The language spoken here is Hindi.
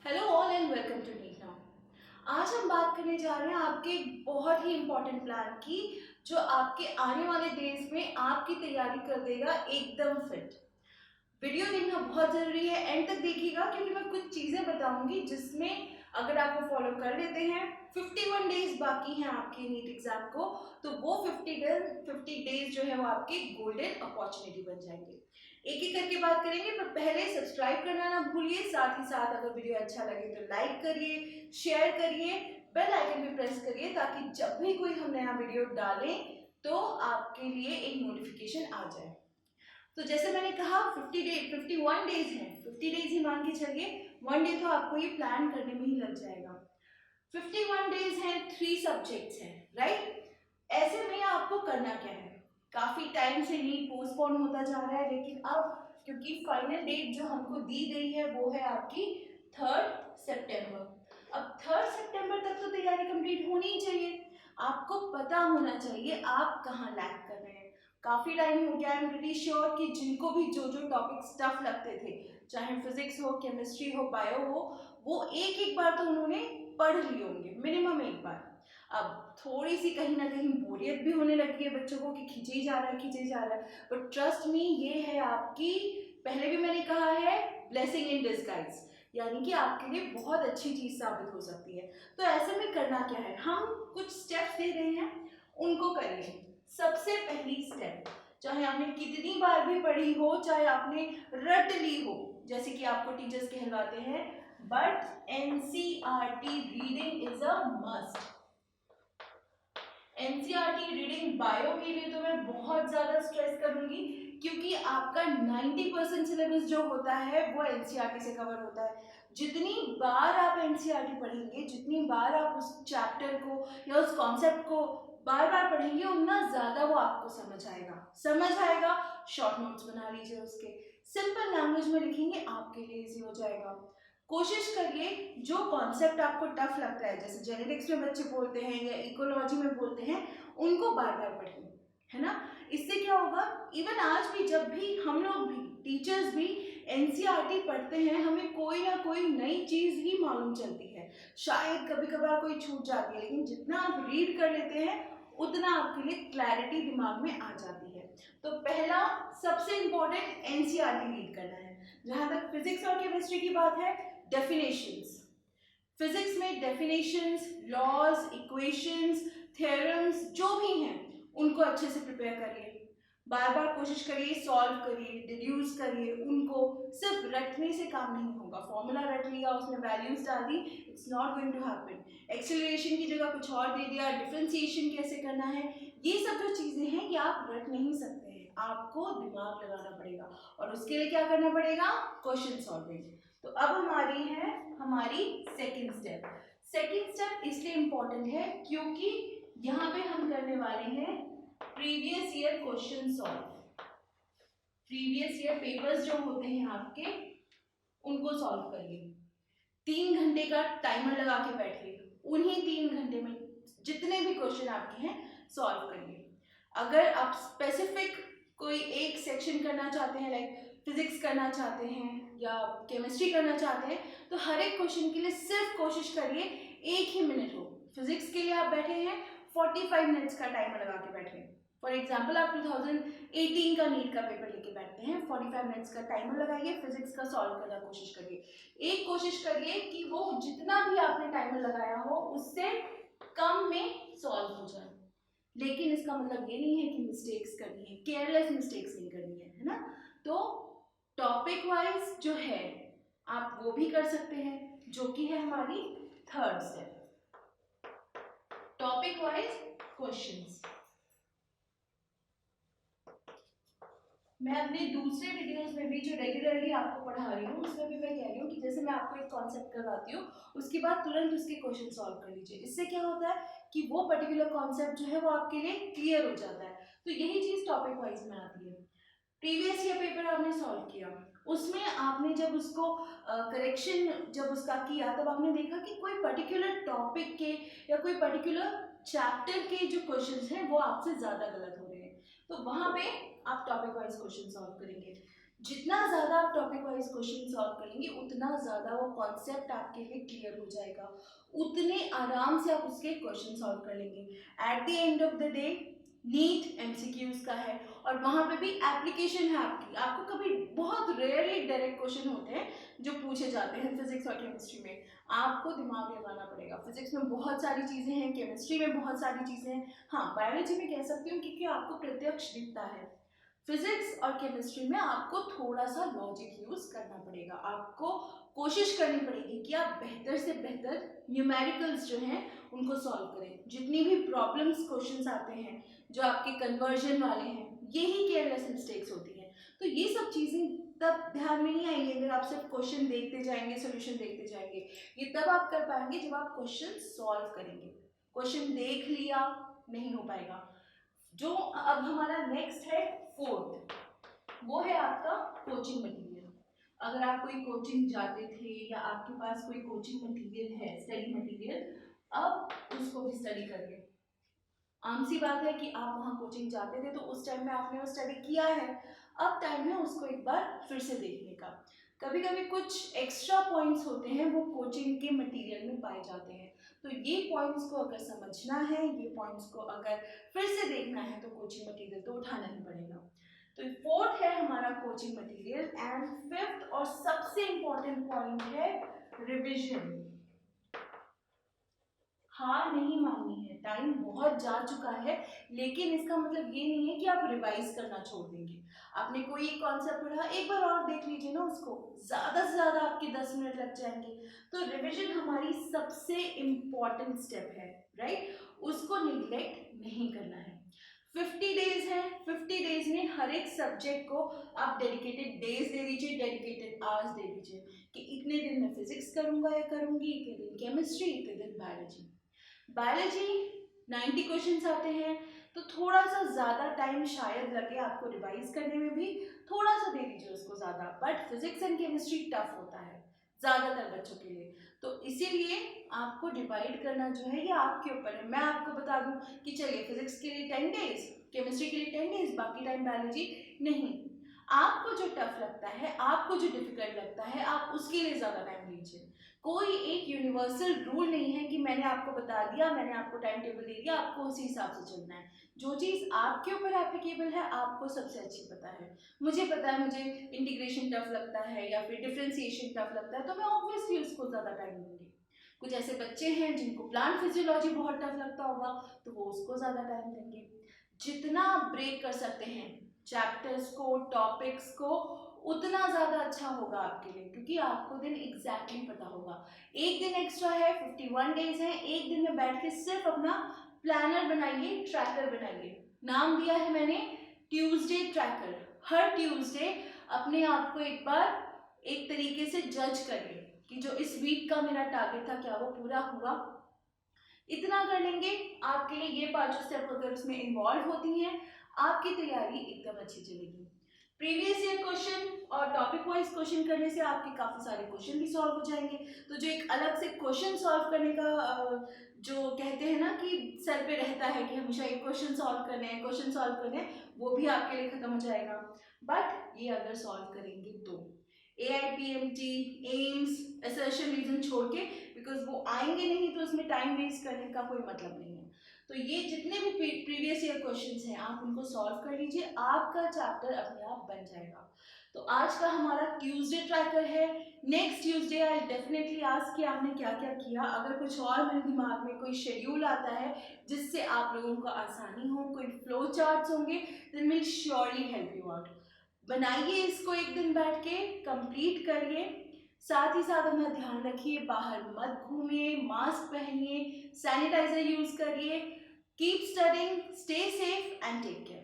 Hello all and welcome to NEET now. आज हम बात करने जा रहे हैं आपके एक बहुत ही इम्पोर्टेंट प्लान की, जो आपके आने वाले डेज में आपकी तैयारी कर देगा एकदम फिट। वीडियो देखना बहुत ज़रूरी है, एंड तक देखिएगा क्योंकि मैं कुछ चीज़ें बताऊंगी जिसमें अगर आप वो फॉलो कर लेते हैं, 51 डेज बाकी हैं आपके नीट एग्जाम को, तो वो 50 डेज जो है वो आपके गोल्डन अपॉर्चुनिटी बन जाएंगे। एक एक करके बात करेंगे, पर पहले सब्सक्राइब करना ना भूलिए। साथ ही साथ अगर वीडियो अच्छा लगे तो लाइक करिए, शेयर करिए, बेल आइकन भी प्रेस करिए ताकि जब भी कोई हम नया वीडियो डालें तो आपके लिए एक नोटिफिकेशन आ जाए। तो जैसे मैंने कहा 51 डेज हैं, 50 डेज ही मान के चलिए, 1 डे तो आपको ये प्लान करने में ही लग जाएगा। 51 डेज हैं, 3 सब्जेक्ट्स हैं, राइट। ऐसे में आपको करना क्या है? काफी टाइम से नीट पोस्टपोन होता जा रहा है, लेकिन अब क्योंकि फाइनल डेट जो हमको दी गई है वो है आपकी 3 सितंबर। अब 3 सितंबर तक तो तैयारी कंप्लीट होनी ही चाहिए। आपको पता होना चाहिए आप कहाँ लैग कर रहे हैं। काफी टाइम हो गया, आई एम प्रीटी श्योर कि जिनको भी जो जो टॉपिक्स टफ लगते थे, चाहे फिजिक्स हो, केमिस्ट्री हो, बायो हो, वो एक एक बार तो उन्होंने पढ़ लिए होंगे, मिनिमम एक बार। अब थोड़ी सी कहीं ना कहीं बोरियत भी होने लगी है बच्चों को कि खींचे ही जा रहा है, खींचे ही जा रहा है, बट ट्रस्ट मी, ये है आपकी, पहले भी मैंने कहा है, ब्लेसिंग इन डिस्गाइज, यानी कि आपके लिए बहुत अच्छी चीज साबित हो सकती है। तो ऐसे में करना क्या है, हम कुछ स्टेप्स दे रहे हैं, उनको करिए। सबसे पहली स्टेप, चाहे आपने कितनी बार भी पढ़ी हो, चाहे आपने रट ली हो, जैसे कि आपको टीचर्स कहलाते हैं, but NCERT reading is a must. NCERT reading bio के लिए तो मैं बहुत ज्यादा स्ट्रेस करूंगी, क्योंकि आपका 90% सिलेबस जो होता है वो एनसीईआरटी से कवर होता है। जितनी बार आप एनसीईआरटी पढ़ेंगे, जितनी बार आप उस चैप्टर को या उस कॉन्सेप्ट को बार बार पढ़ेंगे, उतना ज्यादा वो आपको समझ आएगा। शॉर्ट नोट्स बना लीजिए, उसके सिंपल लैंग्वेज में लिखेंगे, आपके लिए इजी हो जाएगा। कोशिश करिए जो कॉन्सेप्ट आपको टफ लगता है, जैसे जेनेटिक्स में बच्चे बोलते हैं या इकोलॉजी में बोलते हैं, उनको बार बार पढ़िए, है ना। इससे क्या होगा, इवन आज भी जब भी हम लोग भी टीचर्स भी एनसीईआरटी पढ़ते हैं, हमें कोई ना कोई नई चीज ही मालूम चलती है। शायद कभी कभार कोई छूट जाती है, लेकिन जितना आप रीड कर लेते हैं उतना आपके लिए क्लैरिटी दिमाग में आ जाती है। तो पहला सबसे इंपॉर्टेंट एनसीईआरटी रीड करना है। जहां तक फिजिक्स और केमिस्ट्री की बात है, डेफिनेशंस, फिजिक्स में डेफिनेशंस, लॉज, इक्वेशंस, थ्योरम्स जो भी हैं, उनको अच्छे से प्रिपेयर करिए। बार बार कोशिश करिए, सॉल्व करिए, डिड्यूस करिए उनको। सिर्फ रटने से काम नहीं होगा। फॉर्मूला रट लिया, उसमें वैल्यूज डाल दी, it's not going to happen. Acceleration की जगह कुछ और दे दिया, डिफरेंशिएशन कैसे करना है, ये सब जो चीजें हैं ये आप रट नहीं सकते हैं, आपको दिमाग लगाना पड़ेगा, और उसके लिए क्या करना पड़ेगा, क्वेश्चन सॉल्विंग। तो अब हमारी सेकंड स्टेप। सेकंड स्टेप इसलिए इंपॉर्टेंट है क्योंकि यहाँ पे हम करने वाले हैं previous year question solve. Previous year papers जो होते हैं आपके, उनको सॉल्व करिए। 3 घंटे का टाइमर लगा के बैठिए, उन्हीं 3 घंटे में जितने भी क्वेश्चन आपके हैं सॉल्व करिए। अगर आप स्पेसिफिक कोई एक सेक्शन करना चाहते हैं, लाइक फिजिक्स करना चाहते हैं या केमिस्ट्री करना चाहते हैं, तो हर एक क्वेश्चन के लिए सिर्फ कोशिश करिए 1 ही मिनट हो। फिजिक्स के लिए आप बैठे हैं, 45 मिनट्स का टाइमर लगा के बैठे। फॉर एग्जाम्पल आप 2018 का नीट का पेपर लेके बैठते हैं, 45 मिनट्स का टाइमर लगाइए, फिजिक्स का सॉल्व करने की कोशिश करिए। एक कोशिश करिए कि वो जितना भी आपने टाइमर लगाया हो उससे कम में सॉल्व हो जाए। लेकिन इसका मतलब ये नहीं है कि मिस्टेक्स करनी है, केयरलेस मिस्टेक्स नहीं करनी है ना। तो टॉपिक वाइज जो है आप वो भी कर सकते हैं, जो कि है हमारी third step, topic wise questions. मैं अपने दूसरे वीडियोस में भी जो रेगुलरली आपको पढ़ा रही हूँ, उसमें भी मैं कह रही हूँ कि जैसे मैं आपको एक कॉन्सेप्ट करवाती हूँ, उसके बाद तुरंत उसके क्वेश्चन सॉल्व कर लीजिए। इससे क्या होता है कि वो पर्टिकुलर कॉन्सेप्ट जो है वो आपके लिए क्लियर हो जाता है। तो यही चीज टॉपिक वाइज में आती है। प्रीवियस ईयर पेपर आपने सॉल्व किया, उसमें आपने जब उसको करेक्शन जब उसका किया, तब आपने देखा कि कोई पर्टिकुलर टॉपिक के या कोई पर्टिकुलर चैप्टर के जो क्वेश्चंस हैं वो आपसे ज्यादा गलत हो रहे हैं, तो वहां पे आप टॉपिक वाइज क्वेश्चन सॉल्व करेंगे। जितना ज़्यादा आप टॉपिक वाइज क्वेश्चन सॉल्व करेंगे उतना ज़्यादा वो कॉन्सेप्ट आपके लिए क्लियर हो जाएगा, उतने आराम से आप उसके क्वेश्चन सॉल्व कर लेंगे। At the end of the day NEET MCQs का है और वहाँ पे भी एप्लीकेशन है आपकी। आपको कभी बहुत रेयरली डायरेक्ट क्वेश्चन होते हैं जो पूछे जाते हैं फिजिक्स और केमिस्ट्री में, आपको दिमाग लगाना पड़ेगा। फिजिक्स में बहुत सारी चीज़ें हैं, केमिस्ट्री में बहुत सारी चीज़ें हैं, हाँ बायोलॉजी में कह सकती हूँ क्योंकि आपको प्रत्यक्ष दिखता है। फिजिक्स और केमिस्ट्री में आपको थोड़ा सा लॉजिक यूज करना पड़ेगा, आपको कोशिश करनी पड़ेगी कि आप बेहतर से बेहतर न्यूमेरिकल्स जो हैं उनको सॉल्व करें। जितनी भी प्रॉब्लम्स क्वेश्चंस आते हैं जो आपके कन्वर्जन वाले हैं, यही केयरलेस मिस्टेक्स होती हैं। तो ये सब चीज़ें तब ध्यान में नहीं आएंगी अगर आप सिर्फ क्वेश्चन देखते जाएंगे, सोल्यूशन देखते जाएंगे। ये तब आप कर पाएंगे जब आप क्वेश्चन सॉल्व करेंगे। क्वेश्चन देख लिया नहीं हो पाएगा। जो अब हमारा नेक्स्ट है फोर्थ, वो है आपका कोचिंग मटेरियल। अगर आप कोई कोचिंग जाते थे या आपके पास कोई कोचिंग मटेरियल है, स्टडी मटेरियल, अब उसको भी स्टडी करिए। आम सी बात है कि आप वहाँ कोचिंग जाते थे तो उस टाइम में आपने वो स्टडी किया है, अब टाइम है उसको एक बार फिर से देखने का। कभी कभी कुछ एक्स्ट्रा पॉइंट्स होते हैं वो कोचिंग के मटेरियल में पाए जाते हैं, तो ये पॉइंट्स को अगर समझना है, ये पॉइंट्स को अगर फिर से देखना है तो कोचिंग मटेरियल तो उठाना ही पड़ेगा। तो फोर्थ है हमारा कोचिंग मटेरियल एंड फिफ्थ और सबसे इंपॉर्टेंट पॉइंट है रिविजन। हार नहीं माननी है, टाइम बहुत जा चुका है, लेकिन इसका मतलब ये नहीं है कि आप रिवाइज करना छोड़ देंगे। आपने कोई एक कॉन्सेप्ट पढ़ा, एक बार और देख लीजिए ना उसको, ज़्यादा से ज़्यादा आपके 10 मिनट लग जाएंगे। तो रिविजन हमारी सबसे इम्पॉर्टेंट स्टेप है, राइट? उसको निग्लेक्ट नहीं करना है। 50 डेज है, 50 डेज में हर एक सब्जेक्ट को आप डेडिकेटेड डेज दे दीजिए, डेडिकेटेड आवर्स दे दीजिए कि इतने दिन मैं फिजिक्स करूंगा या करूंगी, इतने दिन केमिस्ट्री, इतने दिन बायोलॉजी। बायोलॉजी 90 क्वेश्चंस आते हैं तो थोड़ा सा ज़्यादा टाइम शायद लगे आपको रिवाइज करने में भी, थोड़ा सा दे दीजिए उसको ज़्यादा। But physics and chemistry tough होता है ज़्यादातर बच्चों के लिए, तो इसीलिए आपको डिवाइड करना जो है ये आपके ऊपर है। मैं आपको बता दूं कि चलिए फिजिक्स के लिए 10 डेज, केमिस्ट्री के लिए 10 डेज, बाकी टाइम बायोलॉजी। नहीं, आपको जो टफ लगता है, आपको जो डिफिकल्ट लगता है, आप उसके लिए ज़्यादा टाइम दीजिए। कोई एक यूनिवर्सल रूल नहीं है कि मैंने आपको बता दिया, मैंने आपको टाइम टेबल दे दिया, आपको उसी हिसाब से चलना है। जो चीज़ आपके ऊपर एप्लीकेबल है आपको सबसे अच्छी पता है। मुझे पता है मुझे इंटीग्रेशन टफ लगता है या फिर डिफ्रेंसिएशन टफ लगता है, तो मैं ऑब्वियसली उसको ज़्यादा टाइम दूंगी। कुछ ऐसे बच्चे हैं जिनको प्लांट फिजियोलॉजी बहुत टफ लगता होगा तो वो उसको ज़्यादा टाइम देंगे। जितना आप ब्रेक कर सकते हैं चैप्टर्स को, टॉपिक्स को, उतना ज़्यादा अच्छा होगा आपके लिए, क्योंकि आपको दिन एग्जैक्टली पता होगा। एक दिन एक्स्ट्रा है, 51 डेज है, एक दिन में बैठ के सिर्फ अपना प्लानर बनाइए, ट्रैकर बनाइए। नाम दिया है मैंने ट्यूसडे ट्रैकर। हर ट्यूसडे अपने आप को एक बार एक तरीके से जज करिए कि जो इस वीक का मेरा टारगेट था क्या वो पूरा हुआ। इतना कर लेंगे, आपके लिए ये पांचों स्टेप अगर उसमें इन्वॉल्व होती हैं, आपकी तैयारी एकदम अच्छी चलेगी। प्रीवियस ईयर क्वेश्चन और टॉपिक वाइज क्वेश्चन करने से आपके काफ़ी सारे क्वेश्चन भी सॉल्व हो जाएंगे। तो जो एक अलग से क्वेश्चन सॉल्व करने का जो कहते हैं ना कि सर पे रहता है कि हमेशा एक क्वेश्चन सॉल्व करने हैं, क्वेश्चन सॉल्व करने हैं, वो भी आपके लिए खत्म हो जाएगा। बट ये अगर सॉल्व करेंगे तो AIPMT, एम्स, असर्शन रीजन छोड़ के, बिकॉज वो आएंगे नहीं तो उसमें टाइम वेस्ट करने का कोई मतलब नहीं है। तो ये जितने भी प्रीवियस ईयर क्वेश्चंस हैं आप उनको सॉल्व कर लीजिए, आपका चैप्टर अपने आप बन जाएगा। तो आज का हमारा ट्यूसडे ट्रैकर है। Next Tuesday I definitely ask कि आपने क्या क्या किया। अगर कुछ और मेरे दिमाग में कोई शेड्यूल आता है जिससे आप लोगों को आसानी हो, कोई फ्लो चार्ट्स होंगे, then will surely help you out. बनाइए इसको एक दिन बैठ के, कंप्लीट करिए। साथ ही साथ अपना ध्यान रखिए, बाहर मत घूमिए, मास्क पहनिए, सैनिटाइजर यूज करिए। Keep studying, stay safe and take care.